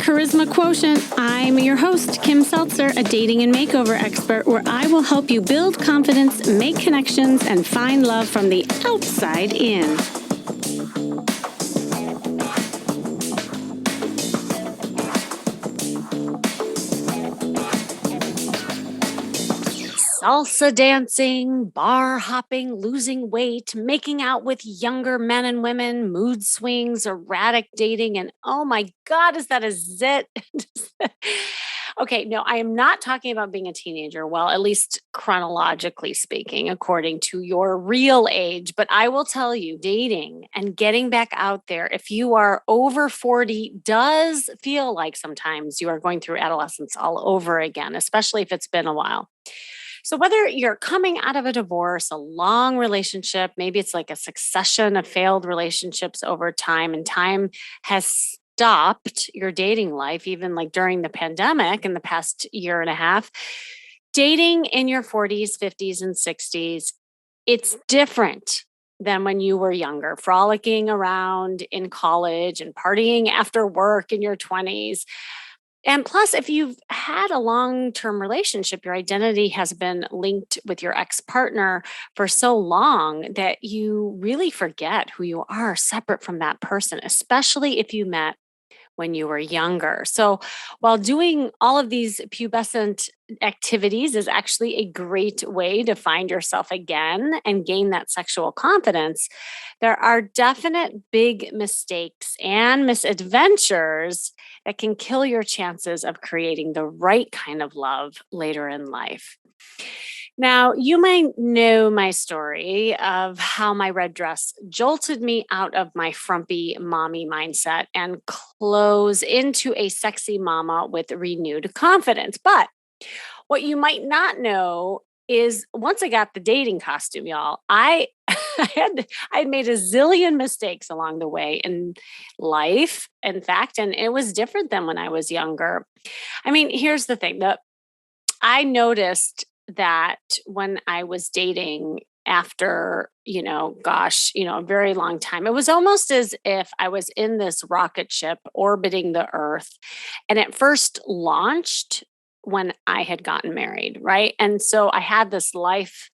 Charisma Quotient. I'm your host, Kim Seltzer, a dating and makeover expert, where I will help you build confidence, make connections, and find love from the outside in. Salsa dancing, bar hopping, losing weight, making out with younger men and women, mood swings, erratic dating, and oh my God, is that a zit? Okay, no, I am not talking about being a teenager. Well, at least chronologically speaking, according to your real age. But I will tell you, dating and getting back out there, if you are over 40, does feel like sometimes you are going through adolescence all over again, especially if it's been a while. So, whether you're coming out of a divorce, a long relationship, maybe it's like a succession of failed relationships over time, and time has stopped your dating life, even like during the pandemic in the past year and a half, dating in your 40s, 50s, and 60s, it's different than when you were younger, frolicking around in college and partying after work in your 20s. And plus, if you've had a long term relationship, your identity has been linked with your ex partner for so long that you really forget who you are separate from that person, especially if you met when you were younger. So, while doing all of these pubescent activities is actually a great way to find yourself again and gain that sexual confidence, there are definite big mistakes and misadventures that can kill your chances of creating the right kind of love later in life. Now, you might know my story of how my red dress jolted me out of my frumpy mommy mindset and close into a sexy mama with renewed confidence. But what you might not know is once I got the dating costume, y'all, I had made a zillion mistakes along the way in life, in fact, and it was different than when I was younger. I mean, here's the thing that I noticed that when I was dating after, a very long time, it was almost as if I was in this rocket ship orbiting the earth. And it first launched when I had gotten married, right? And so I had this life.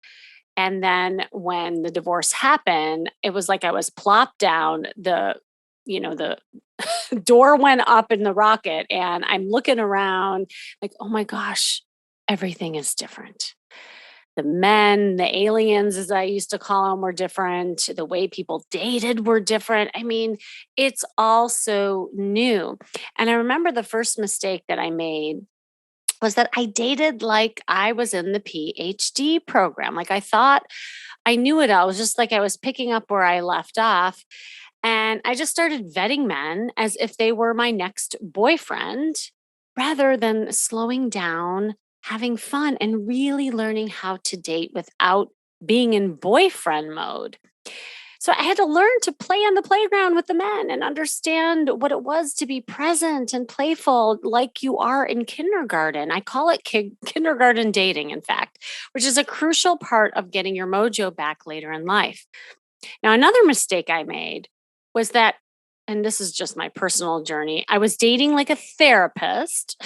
And then when the divorce happened, it was like I was plopped down the door went up in the rocket and I'm looking around like, oh my gosh, everything is different. The men, the aliens, as I used to call them, were different. The way people dated were different. I mean, it's all so new. And I remember the first mistake that I made was that I dated like I was in the PhD program. Like I thought I knew it all. It was just like I was picking up where I left off. And I just started vetting men as if they were my next boyfriend rather than slowing down, having fun, and really learning how to date without being in boyfriend mode. So I had to learn to play on the playground with the men and understand what it was to be present and playful like you are in kindergarten. I call it kindergarten dating, in fact, which is a crucial part of getting your mojo back later in life. Now, another mistake I made was that, and this is just my personal journey, I was dating like a therapist.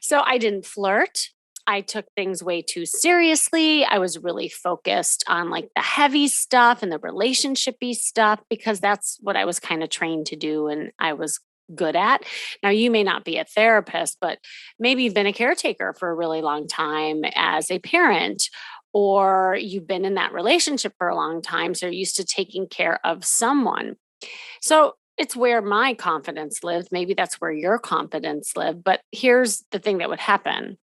So I didn't flirt. I took things way too seriously. I was really focused on like the heavy stuff and the relationshipy stuff because that's what I was kind of trained to do and I was good at. Now, you may not be a therapist, but maybe you've been a caretaker for a really long time as a parent, or you've been in that relationship for a long time. So you're used to taking care of someone. So it's where my confidence lived. Maybe that's where your confidence lived. But here's the thing that would happen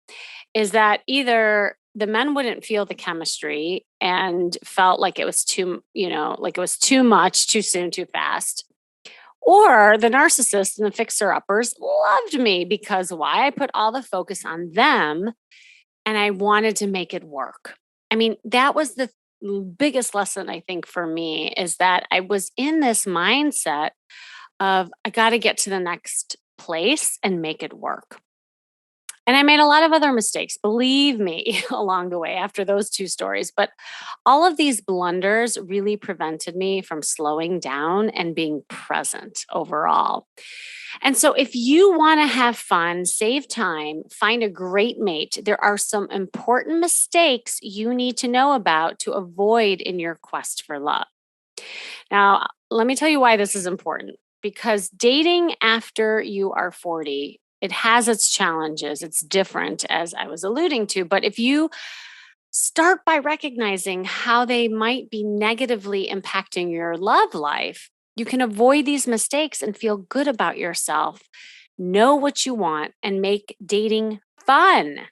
is that either the men wouldn't feel the chemistry and felt like it was like it was too much, too soon, too fast. Or the narcissists and the fixer uppers loved me because why? I put all the focus on them and I wanted to make it work. I mean, that was the biggest lesson I think for me is that I was in this mindset of I got to get to the next place and make it work. And I made a lot of other mistakes, believe me, along the way after those two stories. But all of these blunders really prevented me from slowing down and being present overall. And so, if you want to have fun, save time, find a great mate, there are some important mistakes you need to know about to avoid in your quest for love. Now, let me tell you why this is important, because dating after you are 40, it has its challenges. It's different, as I was alluding to. But if you start by recognizing how they might be negatively impacting your love life, you can avoid these mistakes and feel good about yourself, know what you want, and make dating fun.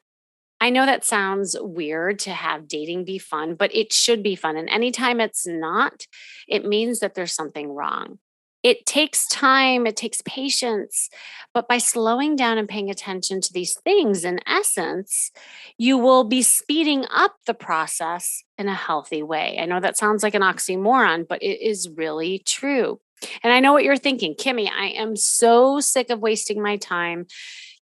I know that sounds weird to have dating be fun, but it should be fun. And anytime it's not, it means that there's something wrong. It takes time, it takes patience. But by slowing down and paying attention to these things, in essence, you will be speeding up the process in a healthy way. I know that sounds like an oxymoron, but it is really true. And I know what you're thinking, Kimmy, I am so sick of wasting my time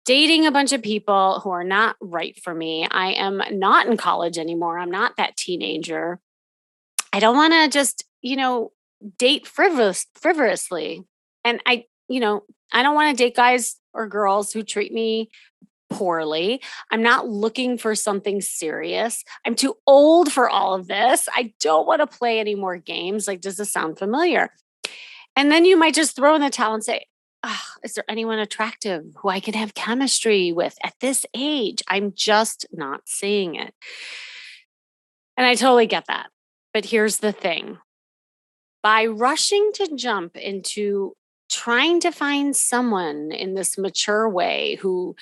dating a bunch of people who are not right for me. I am not in college anymore. I'm not that teenager. I don't want to just, date frivolously. And I don't want to date guys or girls who treat me poorly. I'm not looking for something serious. I'm too old for all of this. I don't want to play any more games. Like, does this sound familiar? And then you might just throw in the towel and say, is there anyone attractive who I can have chemistry with at this age? I'm just not seeing it. And I totally get that. But here's the thing, by rushing to jump into trying to find someone in this mature way who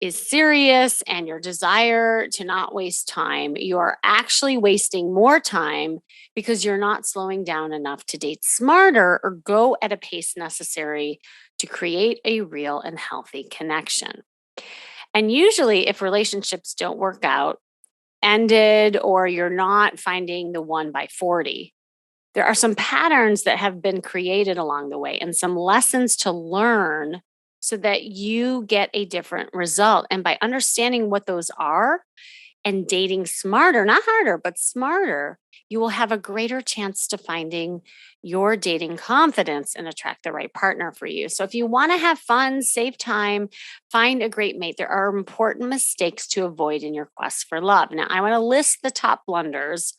is serious and your desire to not waste time, you are actually wasting more time because you're not slowing down enough to date smarter or go at a pace necessary to create a real and healthy connection. And usually, if relationships don't work out, ended, or you're not finding the one by 40, there are some patterns that have been created along the way and some lessons to learn so that you get a different result. And by understanding what those are and dating smarter, not harder, but smarter, you will have a greater chance to finding your dating confidence and attract the right partner for you. So if you want to have fun, save time, find a great mate, there are important mistakes to avoid in your quest for love. Now, I want to list the top blunders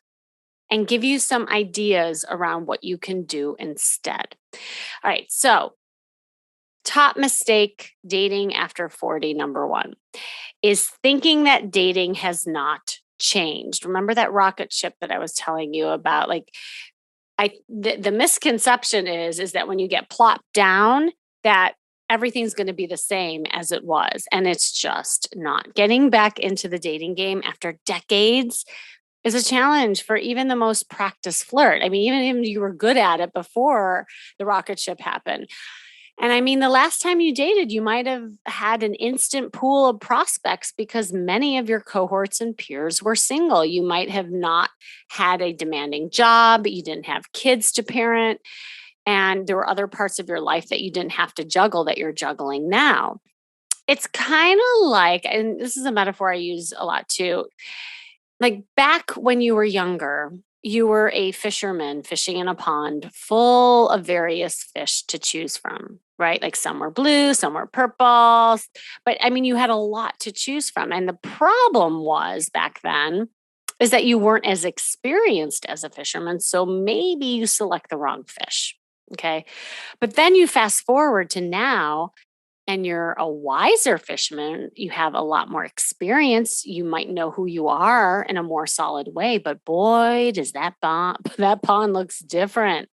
and give you some ideas around what you can do instead. All right. So, top mistake dating after 40, number one, is thinking that dating has not changed. Remember that rocket ship that I was telling you about? Like, the misconception is that when you get plopped down, that everything's going to be the same as it was, and it's just not. Getting back into the dating game after decades is a challenge for even the most practiced flirt. I mean, even if you were good at it before the rocket ship happened. And I mean, the last time you dated, you might have had an instant pool of prospects because many of your cohorts and peers were single. You might have not had a demanding job, you didn't have kids to parent, and there were other parts of your life that you didn't have to juggle that you're juggling now. It's kind of like, and this is a metaphor I use a lot too, like back when you were younger, you were a fisherman fishing in a pond full of various fish to choose from, right? Like some were blue, some were purple. But I mean, you had a lot to choose from. And the problem was back then is that you weren't as experienced as a fisherman. So maybe you select the wrong fish. Okay. But then you fast forward to now and you're a wiser fisherman, you have a lot more experience. You might know who you are in a more solid way, but boy, does that pond, that pond looks different.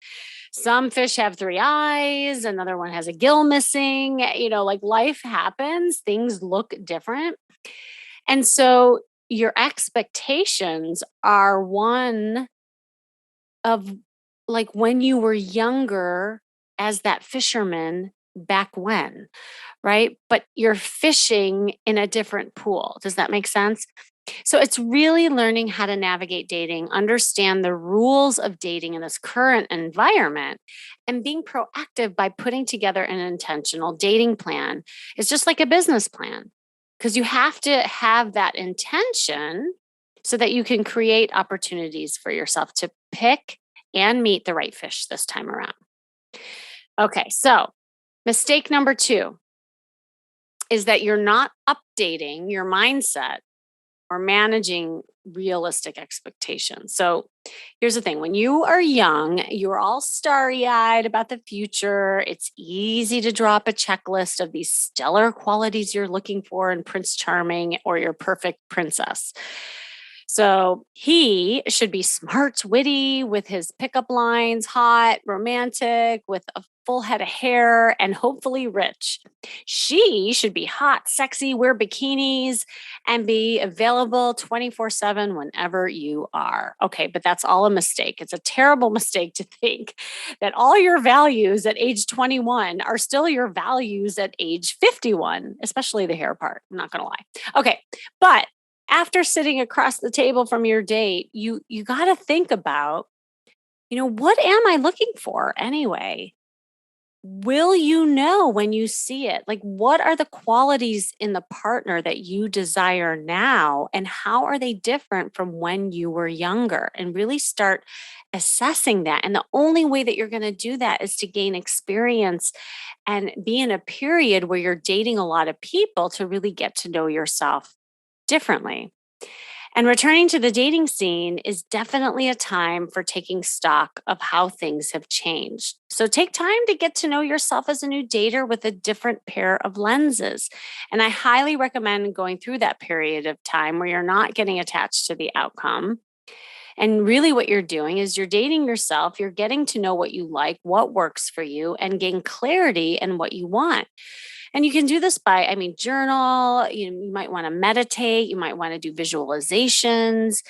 Some fish have three eyes, another one has a gill missing. Like life happens, things look different. And so your expectations are one of like when you were younger as that fisherman back when, right? But you're fishing in a different pool. Does that make sense? So it's really learning how to navigate dating, understand the rules of dating in this current environment, and being proactive by putting together an intentional dating plan. It's just like a business plan. because you have to have that intention so that you can create opportunities for yourself to pick and meet the right fish this time around. Okay, so mistake number 2 is that you're not updating your mindset or managing realistic expectations. So here's the thing, when you are young, you're all starry eyed about the future. It's easy to draw up a checklist of these stellar qualities you're looking for in Prince Charming or your perfect princess. So he should be smart, witty, with his pickup lines, hot, romantic, with a full head of hair, and hopefully rich. She should be hot, sexy, wear bikinis, and be available 24/7 whenever you are. Okay, but that's all a mistake. It's a terrible mistake to think that all your values at age 21 are still your values at age 51, especially the hair part. I'm not going to lie. Okay, but after sitting across the table from your date, you got to think about, what am I looking for anyway? Will you know when you see it? Like, what are the qualities in the partner that you desire now? And how are they different from when you were younger? And really start assessing that. And the only way that you're going to do that is to gain experience and be in a period where you're dating a lot of people to really get to know yourself differently. And returning to the dating scene is definitely a time for taking stock of how things have changed. So take time to get to know yourself as a new dater with a different pair of lenses. And I highly recommend going through that period of time where you're not getting attached to the outcome. And really, what you're doing is you're dating yourself, you're getting to know what you like, what works for you, and gain clarity in what you want. And you can do this by, journal, you might want to meditate, you might want to do visualizations,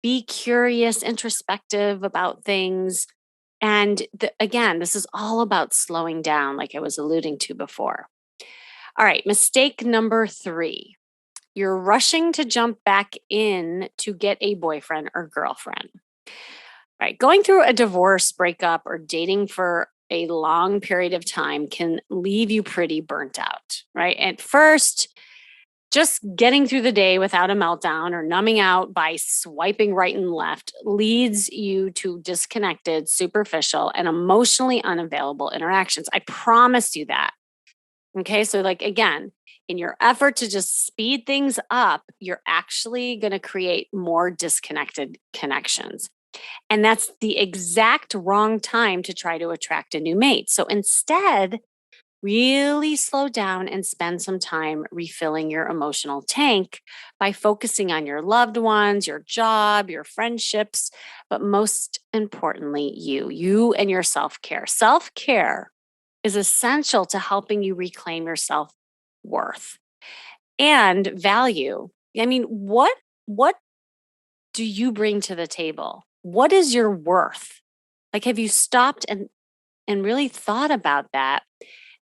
be curious, introspective about things. And again, this is all about slowing down, like I was alluding to before. All right, mistake number 3. You're rushing to jump back in to get a boyfriend or girlfriend. Right. Going through a divorce, breakup, or dating for a long period of time can leave you pretty burnt out, right? At first, just getting through the day without a meltdown or numbing out by swiping right and left leads you to disconnected, superficial, and emotionally unavailable interactions. I promise you that. Okay. So, like, again, in your effort to just speed things up, you're actually going to create more disconnected connections. And that's the exact wrong time to try to attract a new mate. So instead, really slow down and spend some time refilling your emotional tank by focusing on your loved ones, your job, your friendships, but most importantly, you and your self care. Self care is essential to helping you reclaim your self worth and value. What do you bring to the table? What is your worth? Like, have you stopped and really thought about that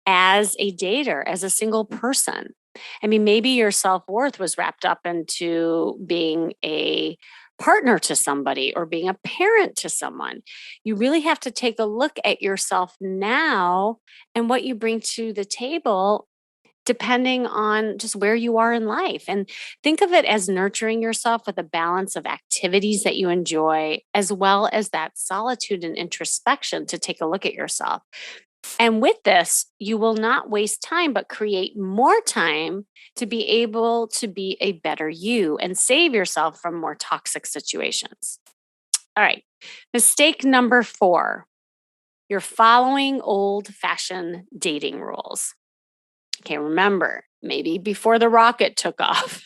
as a dater, as a single person? Maybe your self worth was wrapped up into being a partner to somebody or being a parent to someone. You really have to take a look at yourself now and what you bring to the table depending on just where you are in life. And think of it as nurturing yourself with a balance of activities that you enjoy, as well as that solitude and introspection to take a look at yourself. And with this, you will not waste time, but create more time to be able to be a better you and save yourself from more toxic situations. All right. Mistake number 4, you're following old fashioned dating rules. Okay, remember, maybe before the rocket took off,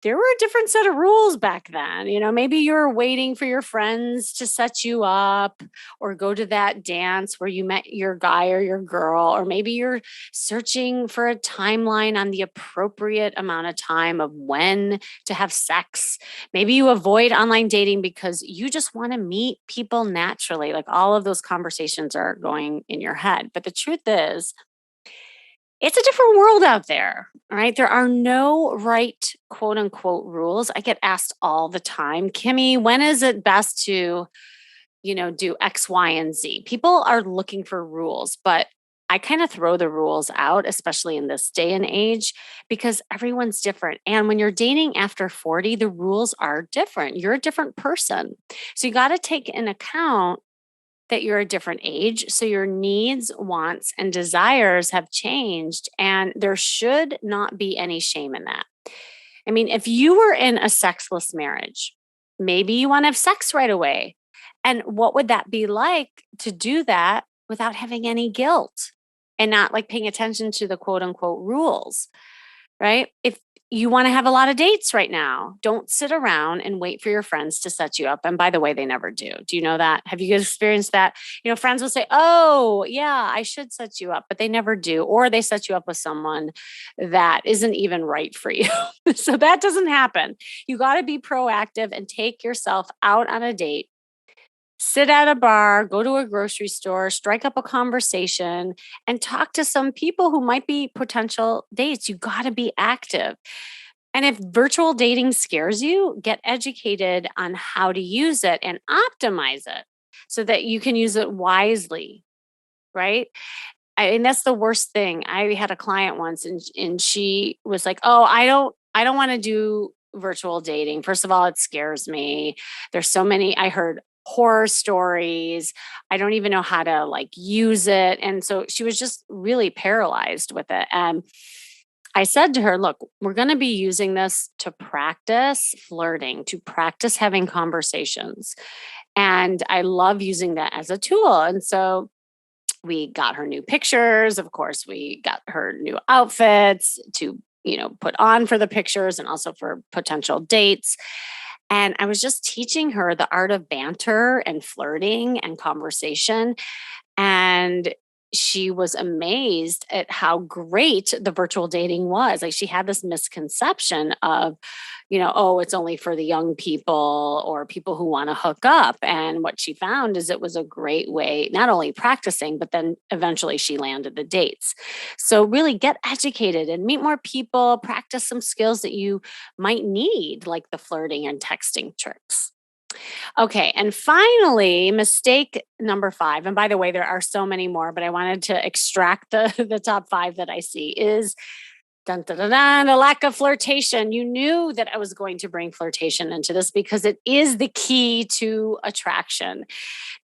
there were a different set of rules back then. Maybe you're waiting for your friends to set you up or go to that dance where you met your guy or your girl, or maybe you're searching for a timeline on the appropriate amount of time of when to have sex. Maybe you avoid online dating because you just want to meet people naturally. Like, all of those conversations are going in your head. But the truth is, it's a different world out there, right? There are no right quote unquote rules. I get asked all the time, Kimmy, when is it best to, do X, Y, and Z? People are looking for rules, but I kind of throw the rules out, especially in this day and age, because everyone's different. And when you're dating after 40, the rules are different. You're a different person. So you got to take in account that you're a different age. So your needs, wants, and desires have changed. And there should not be any shame in that. I mean, if you were in a sexless marriage, maybe you want to have sex right away. And what would that be like to do that without having any guilt and not like paying attention to the quote unquote rules? Right? If you want to have a lot of dates right now, don't sit around and wait for your friends to set you up. And by the way, they never do. Do you know that? Have you guys experienced that? You know, friends will say, "Oh, yeah, I should set you up," but they never do. Or they set you up with someone that isn't even right for you. So that doesn't happen. You got to be proactive and take yourself out on a date. Sit at a bar, go to a grocery store, strike up a conversation, and talk to some people who might be potential dates. You got to be active. And if virtual dating scares you, get educated on how to use it and optimize it so that you can use it wisely, right? And that's the worst thing. I had a client once and she was like, "Oh, I don't want to do virtual dating. First of all, it scares me. There's so many I heard horror stories. I don't even know how to like use it." And so she was just really paralyzed with it. And I said to her, "Look, we're going to be using this to practice flirting, to practice having conversations. And I love using that as a tool." And so we got her new pictures. Of course, we got her new outfits to, put on for the pictures and also for potential dates. And I was just teaching her the art of banter and flirting and conversation. And she was amazed at how great the virtual dating was. Like she had this misconception of, oh, it's only for the young people or people who want to hook up. And what she found is it was a great way, not only practicing, but then eventually she landed the dates. So really get educated and meet more people, practice some skills that you might need, like the flirting and texting tricks. Okay. And finally, mistake number 5. And by the way, there are so many more, but I wanted to extract the top 5 that I see is dun, dun, dun, dun, the lack of flirtation. You knew that I was going to bring flirtation into this because it is the key to attraction.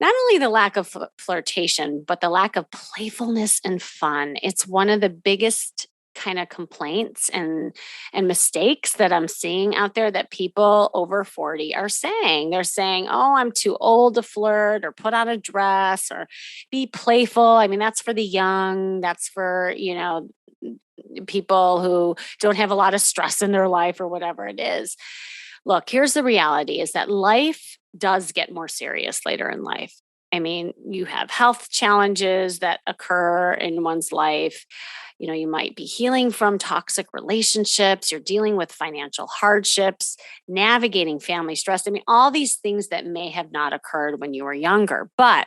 Not only the lack of flirtation, but the lack of playfulness and fun. It's one of the biggest kind of complaints and mistakes that I'm seeing out there that people over 40 are saying. They're saying, "Oh, I'm too old to flirt or put on a dress or be playful." I mean, that's for the young, that's for, people who don't have a lot of stress in their life or whatever it is. Look, here's the reality is that life does get more serious later in life. I mean, you have health challenges that occur in one's life. You might be healing from toxic relationships, you're dealing with financial hardships, navigating family stress. I mean, all these things that may have not occurred when you were younger, but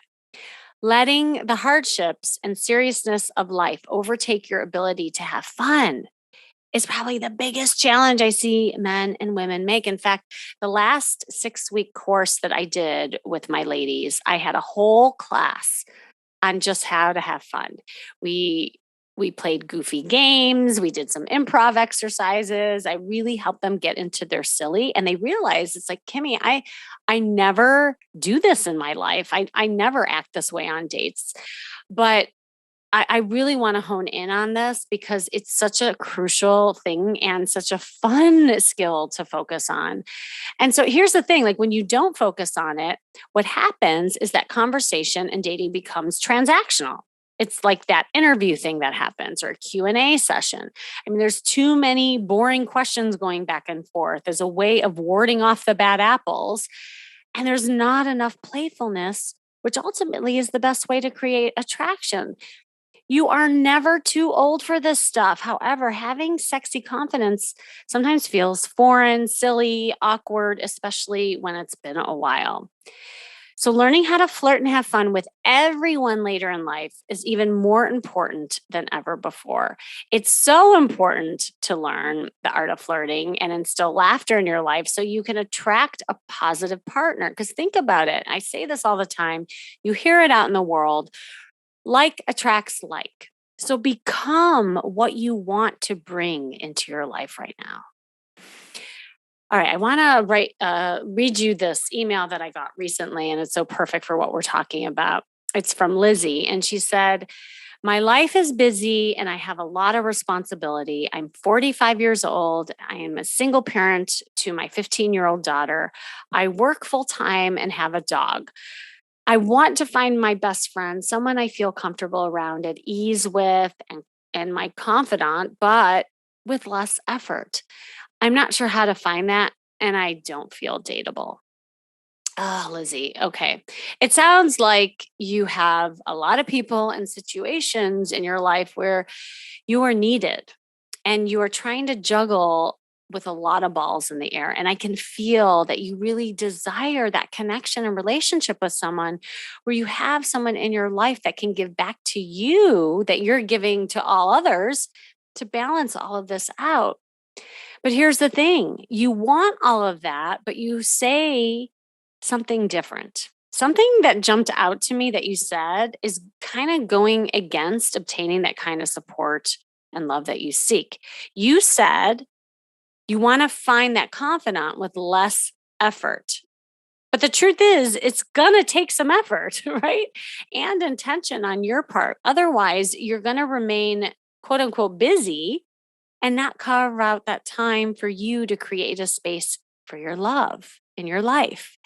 letting the hardships and seriousness of life overtake your ability to have fun is probably the biggest challenge I see men and women make. In fact, the last 6-week course that I did with my ladies, I had a whole class on just how to have fun. We we played goofy games, we did some improv exercises. I really helped them get into their silly and they realized it's like, "Kimmy, I never do this in my life. I never act this way on dates." But I really want to hone in on this because it's such a crucial thing and such a fun skill to focus on. And so here's the thing, like when you don't focus on it, what happens is that conversation and dating becomes transactional. It's like that interview thing that happens or a Q&A session. I mean, there's too many boring questions going back and forth as a way of warding off the bad apples. And there's not enough playfulness, which ultimately is the best way to create attraction. You are never too old for this stuff. However, having sexy confidence sometimes feels foreign, silly, awkward, especially when it's been a while. So, learning how to flirt and have fun with everyone later in life is even more important than ever before. It's so important to learn the art of flirting and instill laughter in your life so you can attract a positive partner. Because think about it. I say this all the time. You hear it out in the world. Like attracts like. So become what you want to bring into your life right now. All right, I want to read you this email that I got recently, and it's so perfect for what we're talking about. It's from Lizzie, and she said, "My life is busy, and I have a lot of responsibility. I'm 45 years old. I am a single parent to my 15-year-old daughter. I work full time and have a dog. I want to find my best friend, someone I feel comfortable around, at ease with, and my confidant, but with less effort. I'm not sure how to find that, and I don't feel dateable." Oh, Lizzie. Okay. It sounds like you have a lot of people and situations in your life where you are needed and you are trying to juggle with a lot of balls in the air. And I can feel that you really desire that connection and relationship with someone where you have someone in your life that can give back to you that you're giving to all others to balance all of this out. But here's the thing, you want all of that, but you say something different. Something that jumped out to me that you said is kind of going against obtaining that kind of support and love that you seek. You said you want to find that confidant with less effort. But the truth is, it's going to take some effort, right? And intention on your part. Otherwise, you're going to remain quote unquote busy and not carve out that time for you to create a space for your love in your life.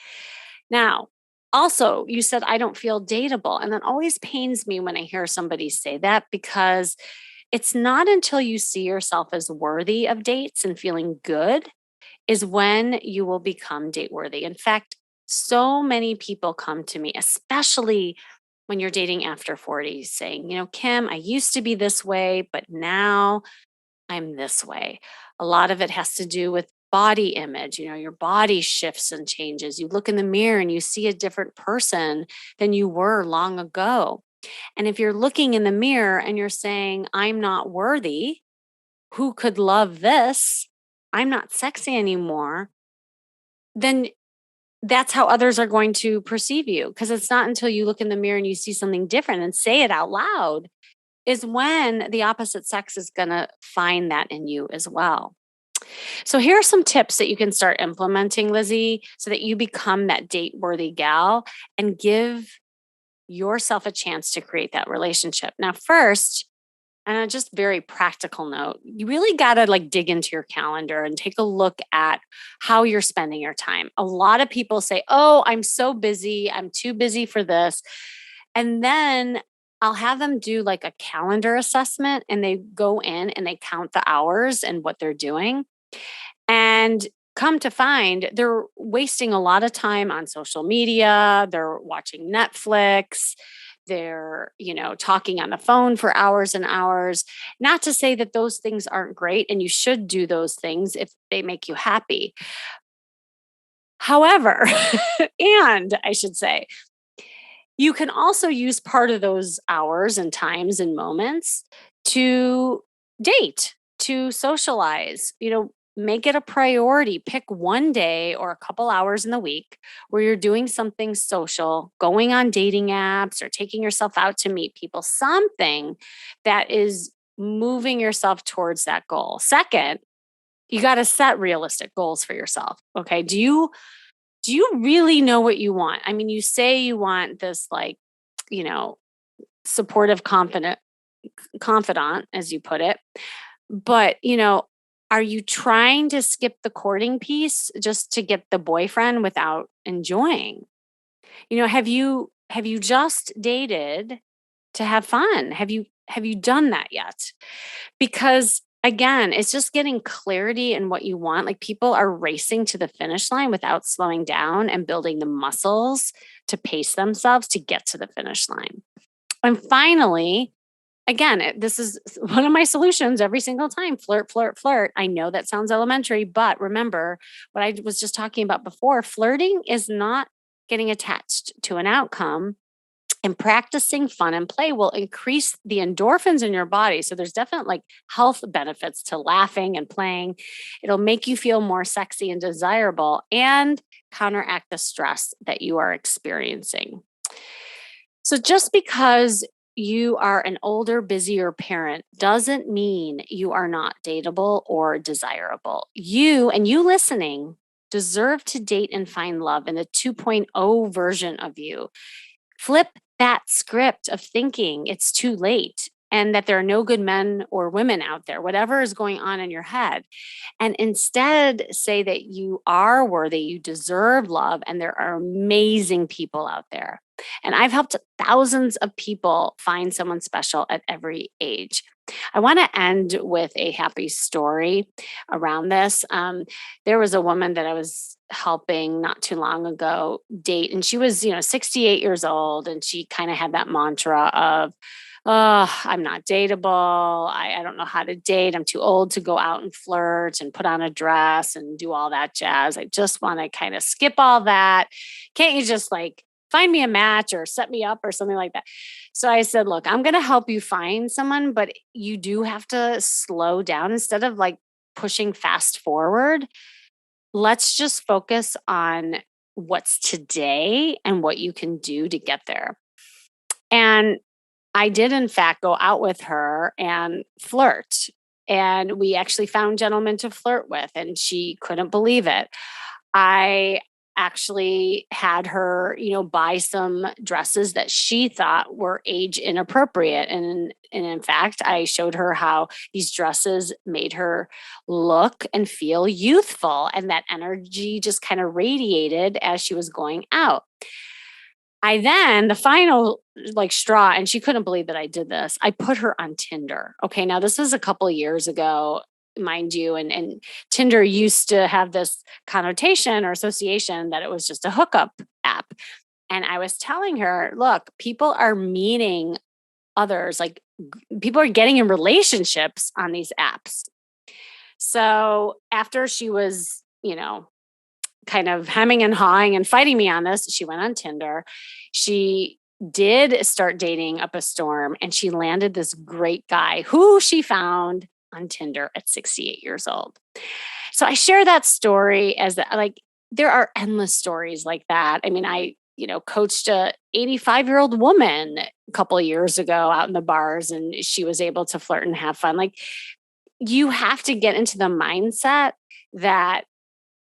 Now, also, you said, I don't feel dateable. And that always pains me when I hear somebody say that because it's not until you see yourself as worthy of dates and feeling good is when you will become date worthy. In fact, so many people come to me, especially when you're dating after 40, saying, Kim, I used to be this way, but now I'm this way. A lot of it has to do with body image. Your body shifts and changes. You look in the mirror and you see a different person than you were long ago. And if you're looking in the mirror and you're saying, I'm not worthy, who could love this? I'm not sexy anymore, then that's how others are going to perceive you. Because it's not until you look in the mirror and you see something different and say it out loud is when the opposite sex is going to find that in you as well. So, here are some tips that you can start implementing, Lizzie, so that you become that date worthy gal and give yourself a chance to create that relationship. Now, first, and a just very practical note, you really got to dig into your calendar and take a look at how you're spending your time. A lot of people say, "Oh, I'm so busy. I'm too busy for this." And then I'll have them do a calendar assessment and they go in and they count the hours and what they're doing. And come to find they're wasting a lot of time on social media, they're watching Netflix, they're, talking on the phone for hours and hours. Not to say that those things aren't great and you should do those things if they make you happy. However, and I should say, you can also use part of those hours and times and moments to date, to socialize, make it a priority. Pick one day or a couple hours in the week where you're doing something social, going on dating apps or taking yourself out to meet people, something that is moving yourself towards that goal. Second, you got to set realistic goals for yourself. Okay. Do you really know what you want? I mean, you say you want this you know, supportive, confidant, as you put it. But, are you trying to skip the courting piece just to get the boyfriend without enjoying? Have you just dated to have fun? Have you done that yet? Because again, it's just getting clarity in what you want. Like people are racing to the finish line without slowing down and building the muscles to pace themselves to get to the finish line. And finally, again, this is one of my solutions every single time: flirt, flirt, flirt. I know that sounds elementary, but remember what I was just talking about before. Flirting is not getting attached to an outcome, and practicing fun and play will increase the endorphins in your body. So there's definite health benefits to laughing and playing. It'll make you feel more sexy and desirable and counteract the stress that you are experiencing. So just because you are an older, busier parent doesn't mean you are not dateable or desirable. You listening deserve to date and find love in the 2.0 version of you. Flip that script of thinking it's too late and that there are no good men or women out there, whatever is going on in your head, and instead say that you are worthy, you deserve love, and there are amazing people out there. And I've helped thousands of people find someone special at every age. I want to end with a happy story around this. There was a woman that I was helping not too long ago date, and she was, 68 years old, and she kind of had that mantra of, oh, I'm not dateable. I don't know how to date. I'm too old to go out and flirt and put on a dress and do all that jazz. I just want to kind of skip all that. Can't you just like find me a match or set me up or something like that? So I said, look, I'm going to help you find someone, but you do have to slow down instead of like pushing fast forward. Let's just focus on what's today and what you can do to get there. And I did, in fact, go out with her and flirt. And we actually found gentlemen to flirt with, and she couldn't believe it. I actually had her, buy some dresses that she thought were age inappropriate. And in fact, I showed her how these dresses made her look and feel youthful. And that energy just kind of radiated as she was going out. The final like straw, and she couldn't believe that I did this. I put her on Tinder. Okay. Now this was a couple of years ago, mind you. And Tinder used to have this connotation or association that it was just a hookup app. And I was telling her, look, people are meeting others, like people are getting in relationships on these apps. So after she was, kind of hemming and hawing and fighting me on this. She went on Tinder. She did start dating up a storm, and she landed this great guy who she found on Tinder at 68 years old. So I share that story as like there are endless stories like that. I mean, I coached a 85-year-old woman a couple of years ago out in the bars, and she was able to flirt and have fun. Like you have to get into the mindset that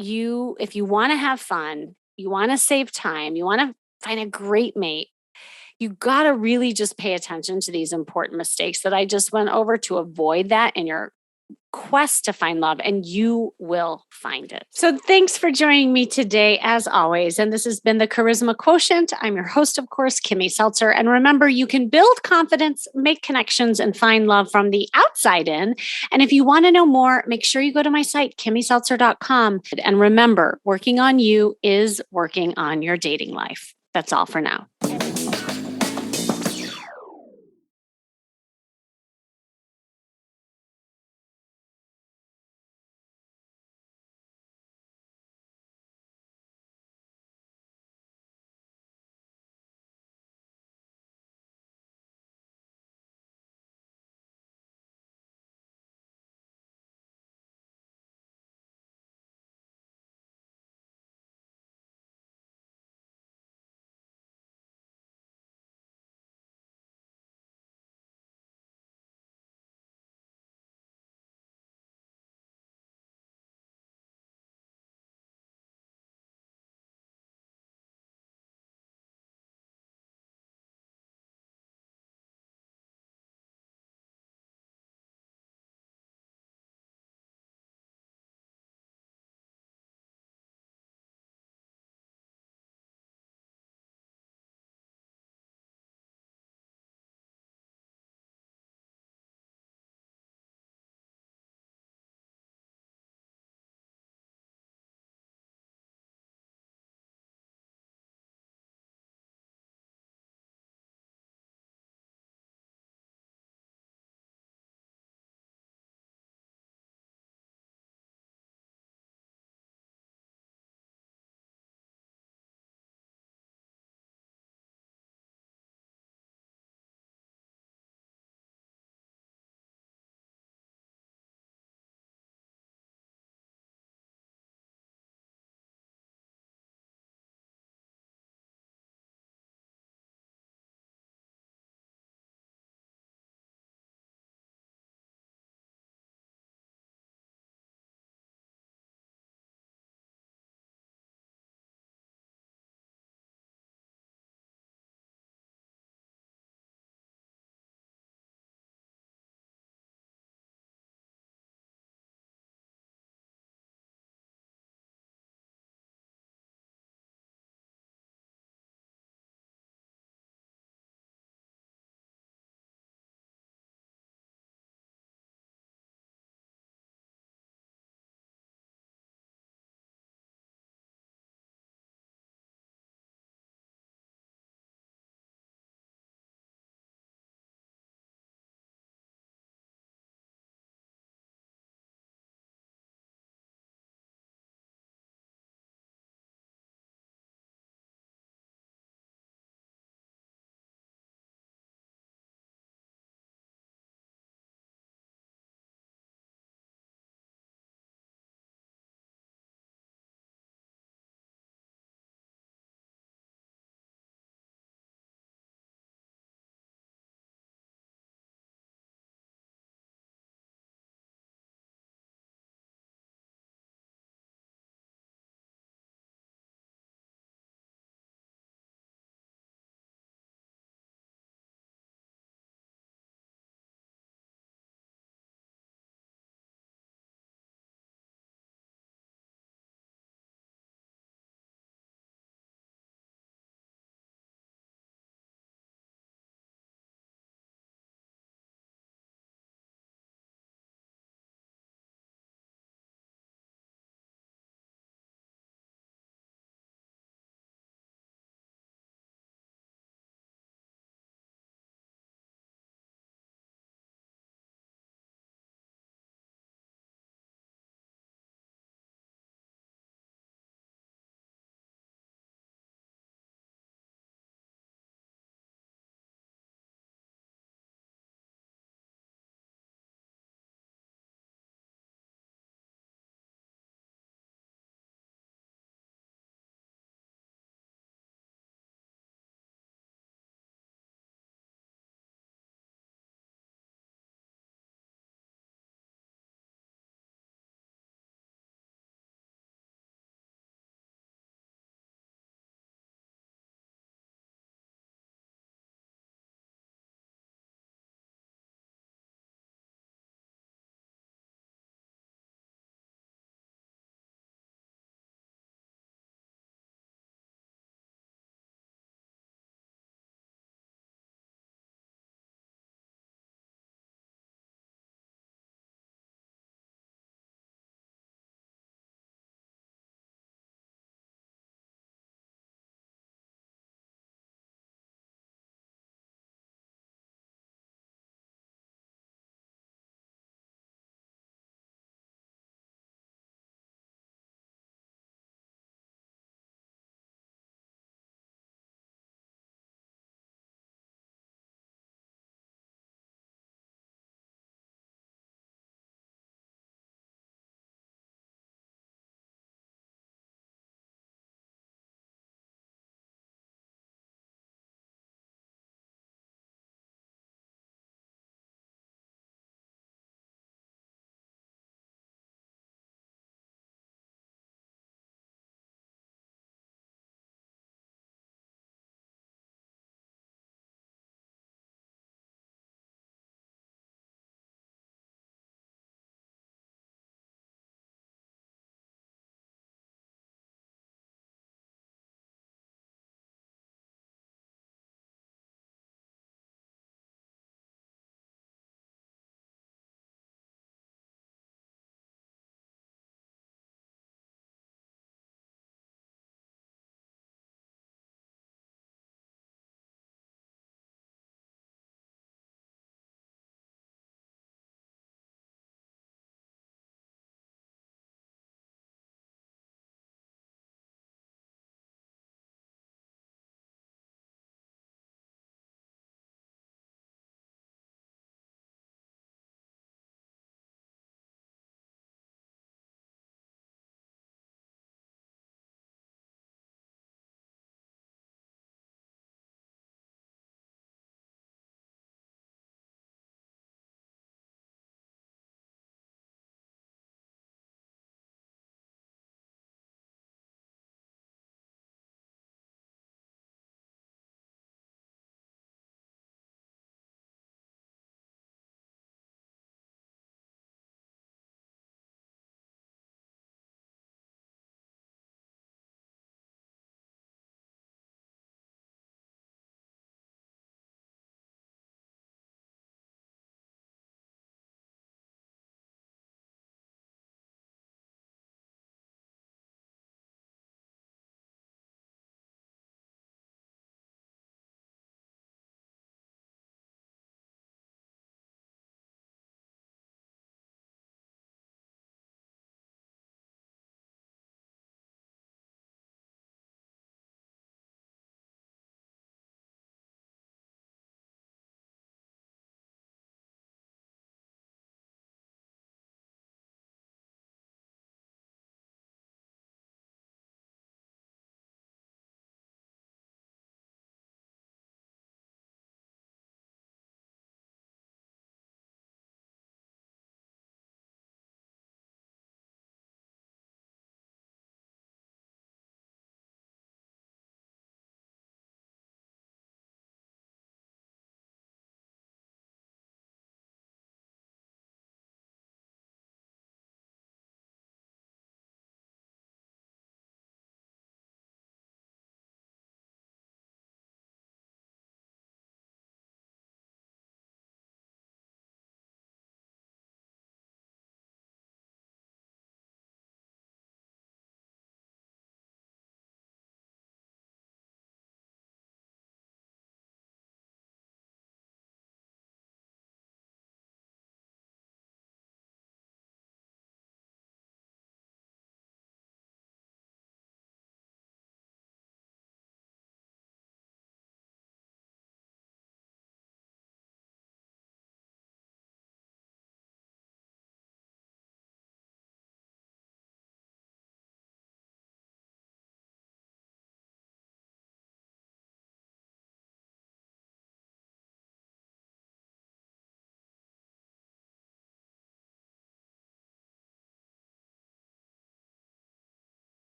if you want to have fun, you want to save time, you want to find a great mate, you got to really just pay attention to these important mistakes that I just went over to avoid that in your quest to find love, and you will find it. So thanks for joining me today, as always. And this has been the Charisma Quotient. I'm your host, of course, Kimmy Seltzer. And remember, you can build confidence, make connections, and find love from the outside in. And if you want to know more, make sure you go to my site, kimmyseltzer.com. And remember, working on you is working on your dating life. That's all for now.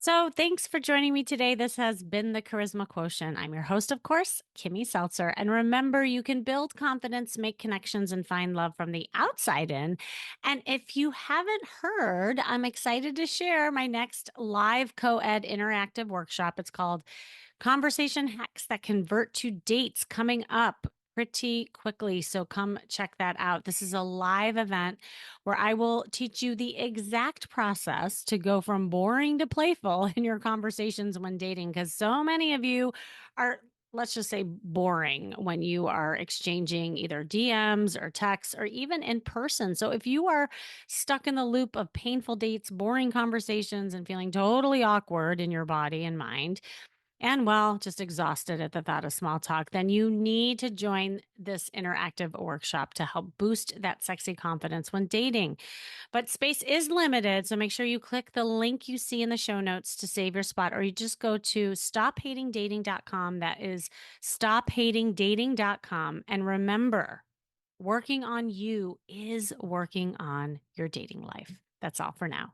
So, thanks for joining me today. This has been the Charisma Quotient. I'm your host, of course, Kimmy Seltzer. And remember, you can build confidence, make connections, and find love from the outside in. And if you haven't heard, I'm excited to share my next live co ed interactive workshop. It's called Conversation Hacks That Convert to Dates, coming up pretty quickly. So come check that out. This is a live event where I will teach you the exact process to go from boring to playful in your conversations when dating, because so many of you are, let's just say, boring when you are exchanging either DMs or texts or even in person. So if you are stuck in the loop of painful dates, boring conversations, and feeling totally awkward in your body and mind, and well, just exhausted at the thought of small talk, then you need to join this interactive workshop to help boost that sexy confidence when dating. But space is limited, so make sure you click the link you see in the show notes to save your spot, or you just go to stophatingdating.com. That is stophatingdating.com. And remember, working on you is working on your dating life. That's all for now.